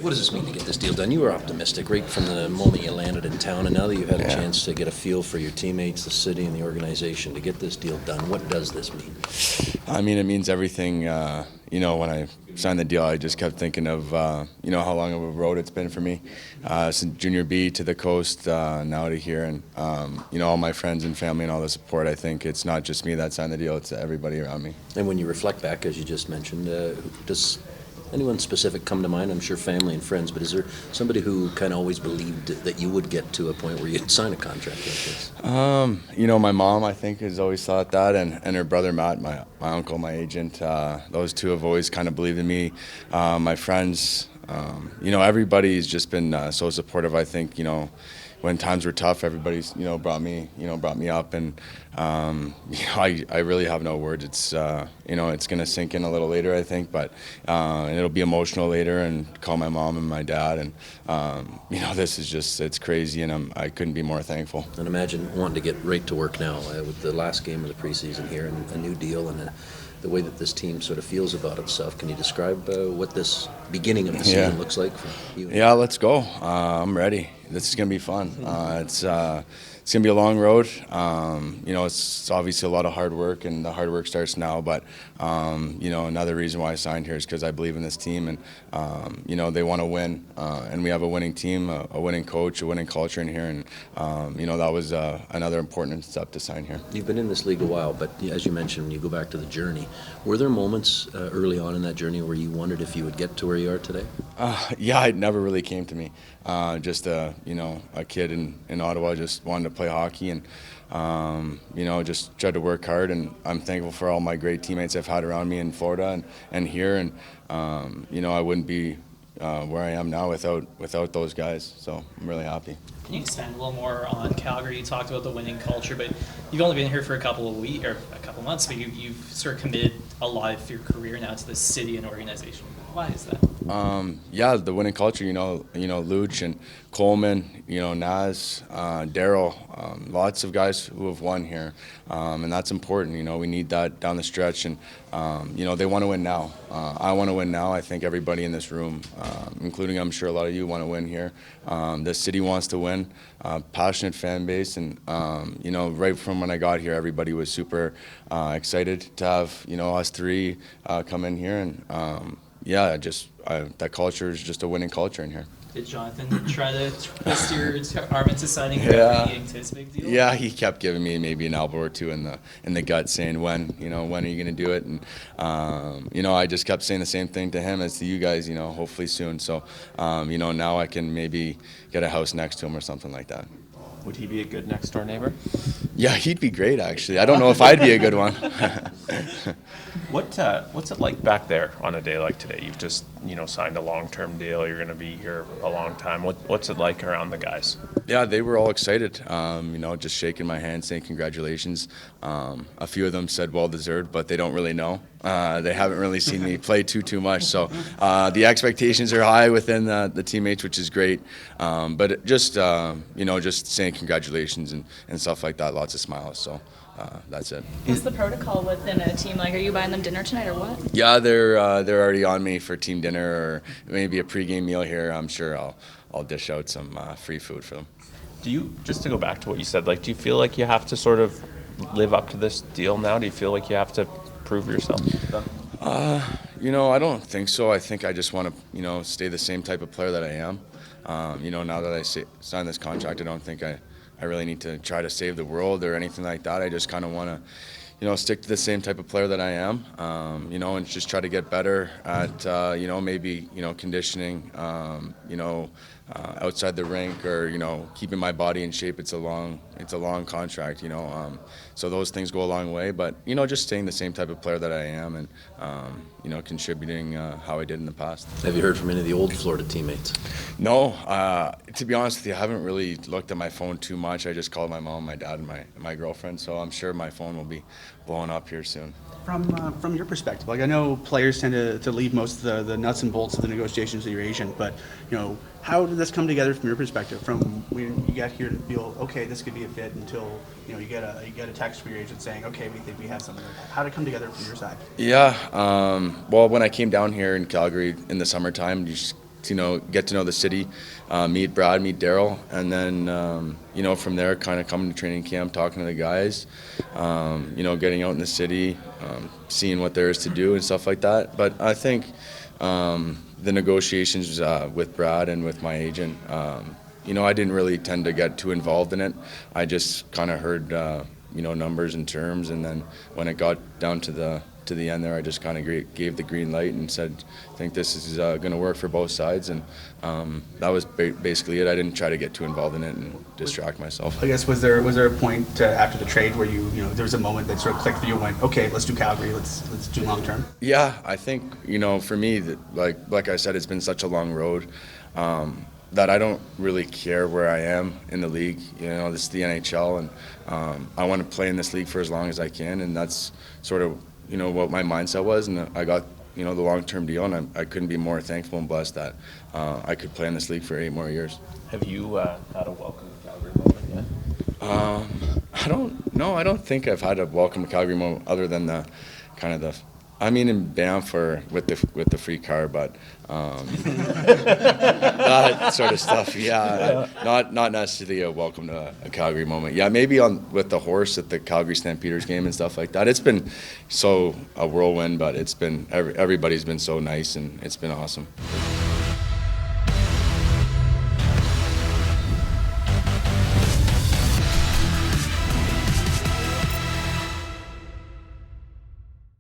What does this mean to get this deal done? You were optimistic right from the moment you landed in town, and now that you've had a chance to get a feel for your teammates, the city, and the organization to get this deal done, what does this mean? I mean, it means everything. When I signed the deal, I just kept thinking of, how long of a road it's been for me. Since junior B to the coast, now to here, and, all my friends and family and all the support. I think it's not just me that signed the deal, it's everybody around me. And when you reflect back, as you just mentioned, does anyone specific come to mind? I'm sure family and friends, but is there somebody who kind of always believed that you would get to a point where you'd sign a contract like this? My mom, I think, has always thought that, and her brother Matt, my uncle, my agent. Those two have always kind of believed in me. My friends, everybody's just been so supportive. I think, when times were tough, everybody's, brought me up, and I really have no words. It's it's gonna sink in a little later, I think, but and it'll be emotional later, and call my mom and my dad, and this is just, it's crazy, and I couldn't be more thankful. And imagine wanting to get right to work now with the last game of the preseason here, and a new deal, and the way that this team sort of feels about itself. Can you describe what this beginning of the season looks like for you? Yeah, let's go. I'm ready. This is going to be fun. It's going to be a long road. It's obviously a lot of hard work, and the hard work starts now. But, another reason why I signed here is because I believe in this team, and, they want to win. And we have a winning team, a winning coach, a winning culture in here. And, that was another important step to sign here. You've been in this league a while, but as you mentioned, when you go back to the journey, were there moments early on in that journey where you wondered if you would get to where you are today? It never really came to me. Just a kid in Ottawa, just wanted to play hockey, and just tried to work hard, and I'm thankful for all my great teammates I've had around me in Florida and here, and I wouldn't be where I am now without those guys, so I'm really happy. Can you expand a little more on Calgary? You talked about the winning culture, but you've only been here for a couple of weeks or a couple months, but you've sort of committed a lot of your career now to the city and organization. Why is that? The winning culture. Luch and Coleman, Naz, Daryl, lots of guys who have won here, and that's important. We need that down the stretch, and they want to win now. I want to win now. I think everybody in this room, including I'm sure a lot of you, want to win here. The city wants to win. Passionate fan base, and right from when I got here, everybody was super excited to have us three come in here, and that culture is just a winning culture in here. Did Jonathan try to twist your arm into signing agreeing to this big deal? Yeah, he kept giving me maybe an elbow or two in the gut, saying when are you going to do it? And I just kept saying the same thing to him as to you guys. Hopefully soon. So now I can maybe get a house next to him or something like that. Would he be a good next door neighbor? Yeah, he'd be great, actually. I don't know if I'd be a good one. What's it like back there on a day like today? You've just signed a long-term deal. You're going to be here a long time. What's it like around the guys? Yeah, they were all excited. Just shaking my hand, saying congratulations. A few of them said well deserved, but they don't really know. They haven't really seen me play too much. So the expectations are high within the teammates, which is great. But just saying congratulations and stuff like that. Lots of smiles. So that's it. What's the protocol within a team? Like, are you buying them dinner tonight or what? Yeah, they're already on me for team dinner or maybe a pregame meal here. I'm sure I'll dish out some free food for them. Do you, just to go back to what you said, do you feel like you have to sort of live up to this deal now? Do you feel like you have to prove yourself? I don't think so. I think I just want to, stay the same type of player that I am. Now that I signed this contract, I don't think I really need to try to save the world or anything like that. I just kind of want to, stick to the same type of player that I am, and just try to get better at, maybe, conditioning, outside the rink or, keeping my body in shape. It's a long contract, so those things go a long way. But, just staying the same type of player that I am and, contributing how I did in the past. Have you heard from any of the old Florida teammates? No. To be honest with you, I haven't really looked at my phone too much. I just called my mom, my dad, and my girlfriend, so I'm sure my phone will be blowing up here soon. From your perspective, I know players tend to leave most of the nuts and bolts of the negotiations to your agent, but how did this come together from your perspective? From when you got here to feel okay, this could be a fit, until you get a text from your agent saying, okay, we think we have something. How did it come together from your side? Yeah. Well, when I came down here in Calgary in the summertime, you just get to know the city, meet Brad, meet Daryl, and then from there, kind of coming to training camp, talking to the guys, getting out in the city, seeing what there is to do and stuff like that. But I think the negotiations with Brad and with my agent, I didn't really tend to get too involved in it. I just kind of heard numbers and terms, and then when it got down to the end there, I just kind of gave the green light and said, I think this is going to work for both sides, and that was basically it. I didn't try to get too involved in it and distract myself. I guess was there a point after the trade where there was a moment that sort of clicked for you and went, okay, let's do Calgary, let's do long term? Yeah, I think for me, that like I said, it's been such a long road. That I don't really care where I am in the league. This is the NHL, and I want to play in this league for as long as I can, and that's sort of what my mindset was, and I got the long-term deal, and I couldn't be more thankful and blessed that I could play in this league for 8 more years. Have you had a welcome to Calgary moment yet? I don't think I've had a welcome to Calgary moment other than the kind of the. In Banff with the free car, but that sort of stuff. Yeah, not necessarily a welcome to a Calgary moment. Yeah, maybe with the horse at the Calgary Stampeders game and stuff like that. It's been so a whirlwind, but it's been everybody's been so nice, and it's been awesome.